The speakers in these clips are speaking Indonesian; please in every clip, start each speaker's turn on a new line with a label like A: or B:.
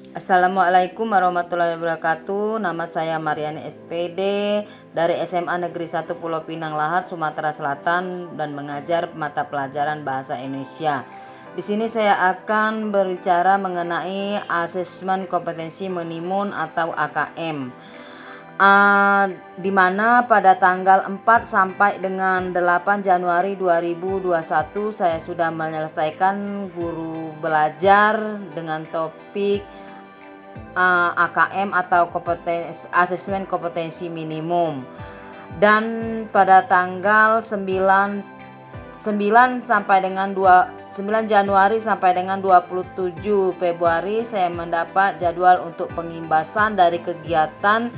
A: Assalamualaikum warahmatullahi wabarakatuh. Nama saya Mariani SPD dari SMA Negeri 1 Pulau Pinang Lahat, Sumatera Selatan, dan mengajar mata pelajaran Bahasa Indonesia. Di sini saya akan berbicara mengenai asesmen kompetensi minimum atau AKM. Di mana pada tanggal 4 sampai dengan 8 Januari 2021 saya sudah menyelesaikan guru belajar dengan topik AKM atau asesmen kompetensi minimum, dan pada tanggal 9 sampai dengan 9 Januari sampai dengan 27 Februari saya mendapat jadwal untuk pengimbasan dari kegiatan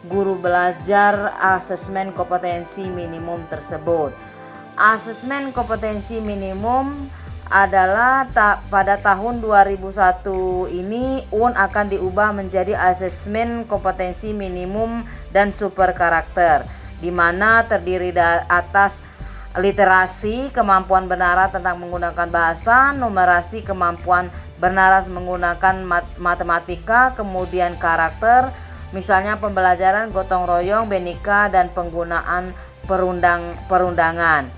A: guru belajar asesmen kompetensi minimum tersebut. Asesmen kompetensi minimum adalah pada tahun 2001 ini UN akan diubah menjadi asesmen kompetensi minimum dan super karakter, di mana terdiri atas literasi, kemampuan bernaras tentang menggunakan bahasa, numerasi, kemampuan bernaras menggunakan matematika, kemudian karakter, misalnya pembelajaran gotong royong, benika, dan penggunaan perundangan.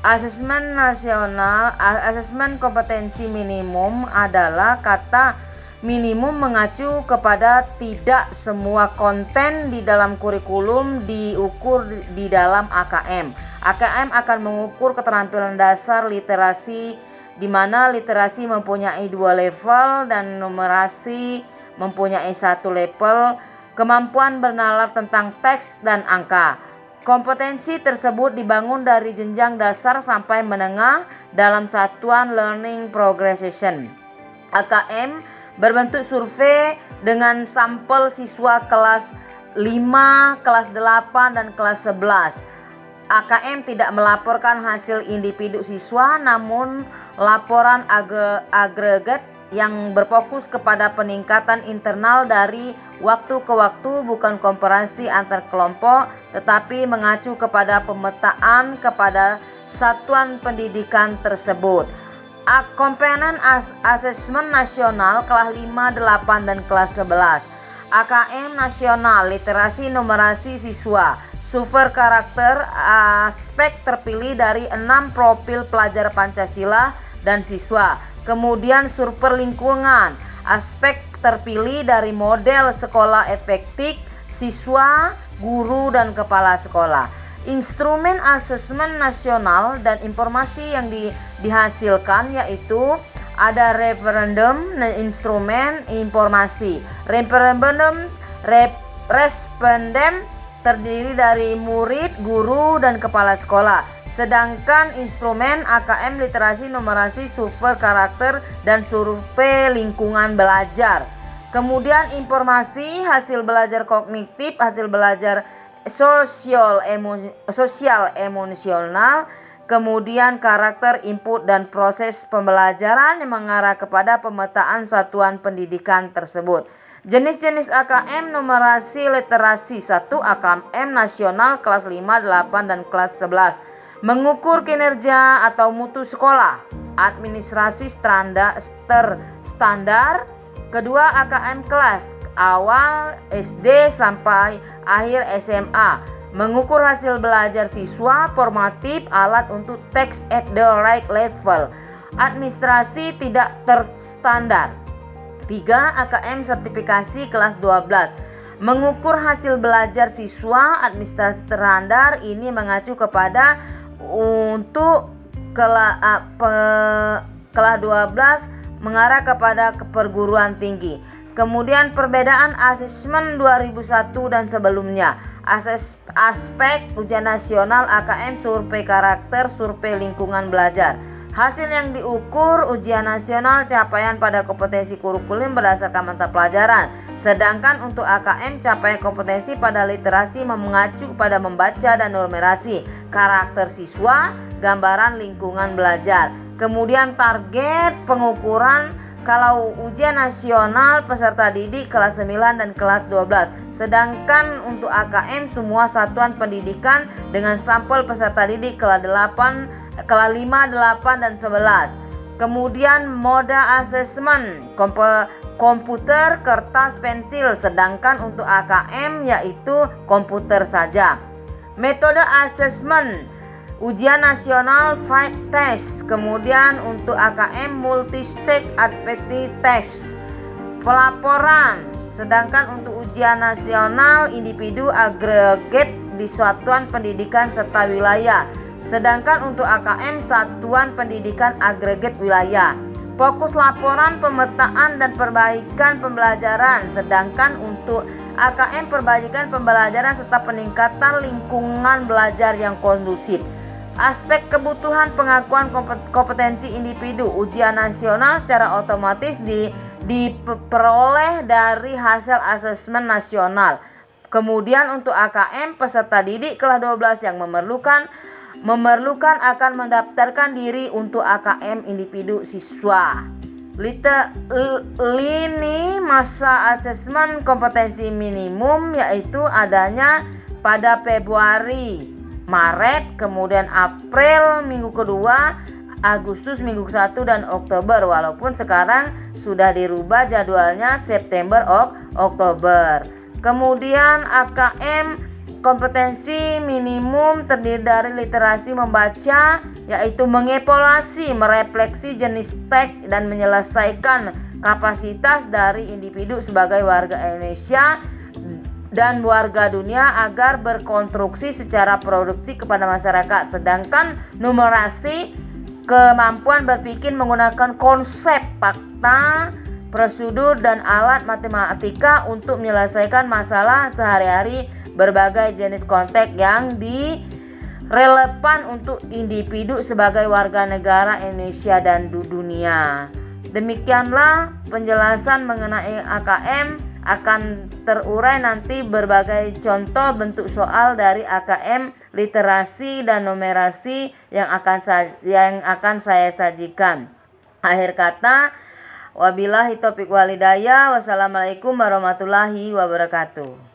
A: Asesmen nasional, asesmen kompetensi minimum adalah kata minimum mengacu kepada tidak semua konten di dalam kurikulum diukur di dalam AKM. AKM akan mengukur keterampilan dasar literasi, di mana literasi mempunyai 2 level dan numerasi mempunyai 1 level, kemampuan bernalar tentang teks dan angka. Kompetensi tersebut dibangun dari jenjang dasar sampai menengah dalam satuan learning progression. AKM berbentuk survei dengan sampel siswa kelas 5, kelas 8, dan kelas 11. AKM tidak melaporkan hasil individu siswa, namun laporan agregat yang berfokus kepada peningkatan internal dari waktu ke waktu, bukan komparasi antar kelompok, tetapi mengacu kepada pemetaan kepada satuan pendidikan tersebut. Komponen asesmen nasional kelas 5, 8, dan kelas 11. AKM nasional, literasi, numerasi siswa, super karakter, aspek terpilih dari 6 profil pelajar Pancasila dan siswa. Kemudian super lingkungan, aspek terpilih dari model sekolah efektif, siswa, guru, dan kepala sekolah. Instrumen asesmen nasional dan informasi yang dihasilkan yaitu ada referendum, instrumen informasi. Responden terdiri dari murid, guru, dan kepala sekolah. Sedangkan instrumen AKM literasi, numerasi, super karakter, dan survei lingkungan belajar. Kemudian informasi, hasil belajar kognitif, hasil belajar sosial emosional, kemudian karakter, input, dan proses pembelajaran yang mengarah kepada pemetaan satuan pendidikan tersebut. Jenis-jenis AKM numerasi literasi 1. AKM nasional kelas 5, 8, dan kelas 11 mengukur kinerja atau mutu sekolah, administrasi standar. Kedua, AKM kelas awal SD sampai akhir SMA mengukur hasil belajar siswa, formatif, alat untuk text at the right level, administrasi tidak terstandar. 3. AKM sertifikasi kelas 12 mengukur hasil belajar siswa, administrasi standar. Ini mengacu kepada untuk kelas 12 mengarah kepada perguruan tinggi. Kemudian perbedaan asesmen 2001 dan sebelumnya. Aspek ujian nasional AKM, survei karakter, survei lingkungan belajar. Hasil yang diukur ujian nasional capaian pada kompetensi kurikulum berdasarkan mata pelajaran. Sedangkan untuk AKM capaian kompetensi pada literasi mengacu pada membaca dan numerasi, karakter siswa, gambaran lingkungan belajar. Kemudian target pengukuran kalau ujian nasional peserta didik kelas 9 dan kelas 12. Sedangkan untuk AKM semua satuan pendidikan dengan sampel peserta didik kelas 5, 8, dan 11. Kemudian moda asesmen komputer, kertas, pensil, sedangkan untuk AKM yaitu komputer saja. Metode asesmen ujian nasional field test, kemudian untuk AKM multi-stage adaptive test. Pelaporan, sedangkan untuk ujian nasional individu agregat di satuan pendidikan serta wilayah. Sedangkan untuk AKM satuan pendidikan agregat wilayah. Fokus laporan pemetaan dan perbaikan pembelajaran. Sedangkan untuk AKM perbaikan pembelajaran serta peningkatan lingkungan belajar yang kondusif. Aspek kebutuhan pengakuan kompetensi individu. Ujian nasional secara otomatis diperoleh dari hasil asesmen nasional. Kemudian untuk AKM peserta didik kelas 12 yang memerlukan akan mendaftarkan diri untuk AKM individu siswa. Lini masa asesmen kompetensi minimum yaitu adanya pada Februari, Maret, kemudian April minggu kedua, Agustus minggu ke-1 dan Oktober, walaupun sekarang sudah dirubah jadwalnya September Oktober. Kemudian AKM kompetensi minimum terdiri dari literasi membaca, yaitu mengevaluasi, merefleksi jenis teks dan menyelesaikan kapasitas dari individu sebagai warga Indonesia dan warga dunia agar berkontribusi secara produktif kepada masyarakat. Sedangkan numerasi, kemampuan berpikir menggunakan konsep, fakta, prosedur, dan alat matematika untuk menyelesaikan masalah sehari-hari berbagai jenis konteks yang relevan untuk individu sebagai warga negara Indonesia dan dunia. Demikianlah penjelasan mengenai AKM. Akan terurai nanti berbagai contoh bentuk soal dari AKM, literasi dan numerasi yang akan saya sajikan. Akhir kata, wabillahi taufiq wal hidayah. Wassalamualaikum warahmatullahi wabarakatuh.